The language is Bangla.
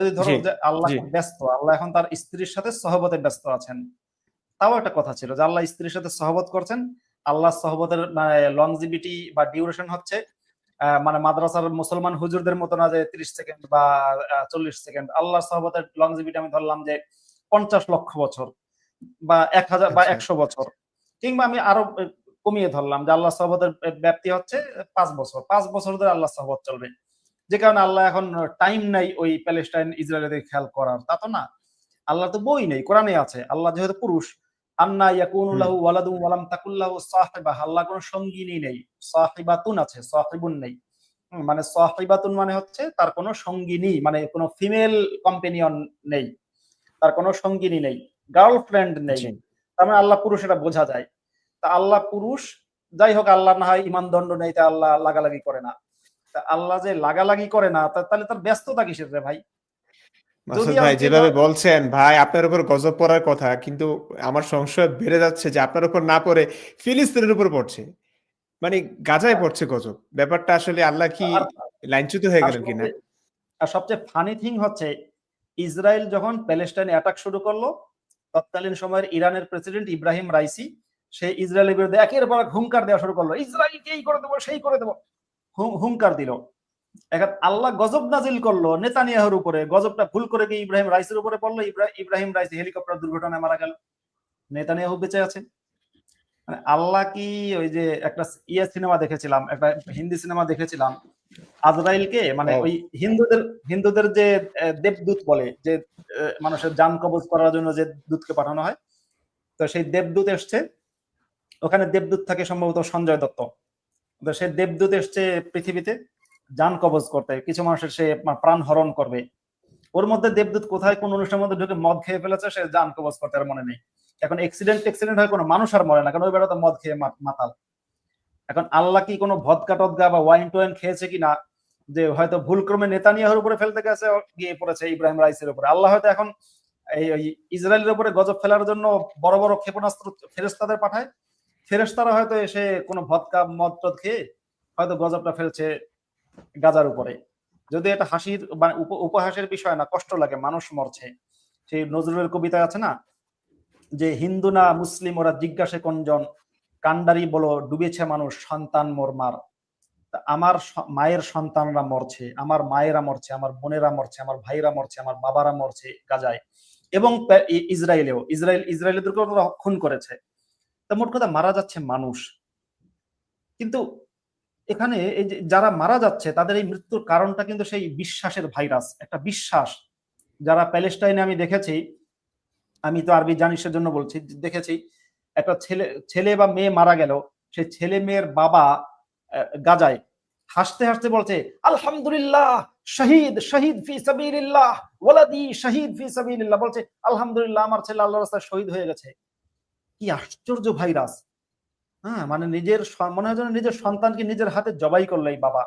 যদি ধরো জি যে আল্লাহ জি খুব ব্যস্ত, আল্লাহ এখন তার স্ত্রীর সাথে সহবতে ব্যস্ত আছেন, তাও একটা কথা ছিল যে আল্লাহ স্ত্রীর সাথে সহবত করছেন। আল্লাহ সহবতের লংজিভিটি বা ডিউরেশন হচ্ছে মানে মাদ্রাসার মুসলমান হুজুরদের মতো না যে 30 সেকেন্ড বা 40 সেকেন্ড। আল্লাহ সহবতের লংজিভিটি আমি ধরলাম যে 50 লক্ষ বছর বা 1000 বা আচ্ছা 100 বছর, কিংবা আমি আরো কমিয়ে ধরলাম যে আল্লাহ সহবতের ব্যাপ্তি হচ্ছে 5 বছর। 5 বছর ধরে আল্লাহ সহবত চলবে। যে কারণে আল্লাহ এখন টাইম নাই ওই প্যালেস্টাইন ইসরায়েলের দিকে খেয়াল করার, তা তো না। আল্লাহ তো বই নেই, কোরআনে আছে আল্লাহ যেহেতু পুরুষ, আন্না ইয়াকুনু হুম লাহু ওয়ালাদুন ওয়া লাম তাকুল লাহু সাহিবা, আল্লাহ কোনো সঙ্গিনী নেই। সাহিবাতুন আছে, সাহিবুন নেই। মানে সাহিবাতুন মানে হচ্ছে তার কোনো সঙ্গিনী, মানে কোনো ফিমেল কম্পেনিয়ন নেই, তার কোনো সঙ্গিনী নেই, গার্লফ্রেন্ড নেই। জি তার মানে আল্লাহ পুরুষ, এটা বোঝা যায়। তা আল্লাহ পুরুষ, যাই হোক, আল্লাহ না হয় ইমান দণ্ড নেই, তা আল্লাহ লাগালাগি করে না। তা আল্লাহ যে লাগালাগি করে না, তাহলে তার ব্যস্ততা কিসের রে ভাই? যদি মাসুদ ভাই আজকে যেভাবে বলছেন ভাই আপনার উপর গজব পড়ার কথা, কিন্তু আমার সংশয় বেড়ে যাচ্ছে যে আপনার উপর না পড়ে ফিলিস্তিনের উপর পড়ছে, মানে গাজায় পড়ছে গজব। ব্যাপারটা আসলে আল্লাহ কি আর লাইনচ্যুত হয়ে আর গেলেন কিনা? সবচেয়ে আর সবচেয়ে ফানি থিং হচ্ছে, ইসরায়েল যখন প্যালেস্টাইনে অ্যাটাক শুরু করলো, তৎকালীন সময়ের ইরানের প্রেসিডেন্ট ইব্রাহিম রাইসি সে ইসরায়েলের বিরুদ্ধে একের পর এক হুঙ্কার দেওয়া শুরু করলো, ইসরায়েলকে এই করে দেবো সেই করে দেবো, হুঙ্কার দিল। এখন আল্লাহ গজব নাজিল করলো নেতানিয়াহুর উপরে, গজবটা ভুল করে গিয়ে ইব্রাহিম রাইসির উপরে পড়লো, ইব্রাহিম রাইসি হেলিকপ্টার দুর্ঘটনায় মারা গেল, নেতানিয়াহু বেঁচে আছে। মানে আল্লাহ কি, ওই যে একটা সিনেমা দেখেছিলাম, একটা হিন্দি সিনেমা দেখেছিলাম, আজরাইলকে মানে ও ওই হিন্দুদের হিন্দুদের যে দেবদূত বলে, যে মানুষের যান কবজ করার জন্য যে দূতকে পাঠানো হয়, তো সেই দেবদূত এসছে, ওখানে দেবদূত থাকে সম্ভবত সঞ্জয় দত্ত। তো সে দেবদূত এসছে পৃথিবীতে যান কবজ করতে, কিছু মানুষের সে প্রাণ হরণ করবে। ওর মধ্যে দেবদূত কোথায় কোন অনুষ্ঠানের মধ্যে ঢুকে মদ খেয়ে ফেলেছে, সে যান কবজ করতে আর মনে নেই। এখন এক্সিডেন্ট হয়, কোনো মানুষ আর মরে না, কারণ ওই বেড়া তো মদ খেয়ে মাতাল। এখন আল্লাহ কি কোনো ভদকা টদকা বা ওয়াইন টোয়াইন খেয়েছে কিনা, যে হয়তো ভুলক্রমে নেতানিয়াহুর উপরে ফেলতে গেছে, গিয়ে পড়েছে ইব্রাহিম রাইসের উপরে। আল্লাহ হয়তো এখন এই ইসরায়েলের উপরে গজব ফেলার জন্য বড় বড় ক্ষেপণাস্ত্র ফেরেশতাদের পাঠায়, ফেরেশতারা হয়তো এসে কোনো ভদকা মদ টদ খেয়ে হয়তো গজবটা ফেলছে গাজার উপরে। যদি এটা হাসির মানে উপহাসের বিষয় না, কষ্ট লাগে, মানুষ মরছে। সেই নজরুলের কবিতায় আছে না, যে হিন্দু না মুসলিম ওরা জিজ্ঞাসে কোনজন, কান্ডারি বলো ডুবেছে মানুষ সন্তান মোর মার। আমার মায়ের সন্তানরা মরছে, আমার মায়েরা মরছে, আমার বোনেরা মরছে, আমার ভাইরা মরছে, আমার বাবারা মরছে গাজায়, এবং ইসরায়েলিদেরকে ওরা খুন করেছে। তা মোট কথা মারা যাচ্ছে মানুষ। কিন্তু এখানে এই যে যারা মারা যাচ্ছে তাদের এই মৃত্যুর কারণটা কিন্তু সেই বিশ্বাসের ভাইরাস, একটা বিশ্বাস। যারা প্যালেস্টাইনে আমি দেখেছি, আমি তো আরবি জানি সেজন্য বলছি, দেখেছি একটা ছেলে ছেলে বা মেয়ে মারা গেল, সেই ছেলে মেয়ের বাবা গাজায় হাসতে হাসতে বলছে, আলহামদুলিল্লাহ, শহীদ শহীদ ফি সাবিলিল্লাহ, ওয়ালাদি শহীদ ফি সাবিলিল্লাহ, বলছে আলহামদুলিল্লাহ আমার ছেলে আল্লাহর রাস্তায় শহীদ হয়ে গেছে। কি আশ্চর্য ভাইরাস! হ্যাঁ, মানে নিজের মনে হয় যেন নিজের সন্তানকে নিজের হাতে জবাই করলো এই বাবা।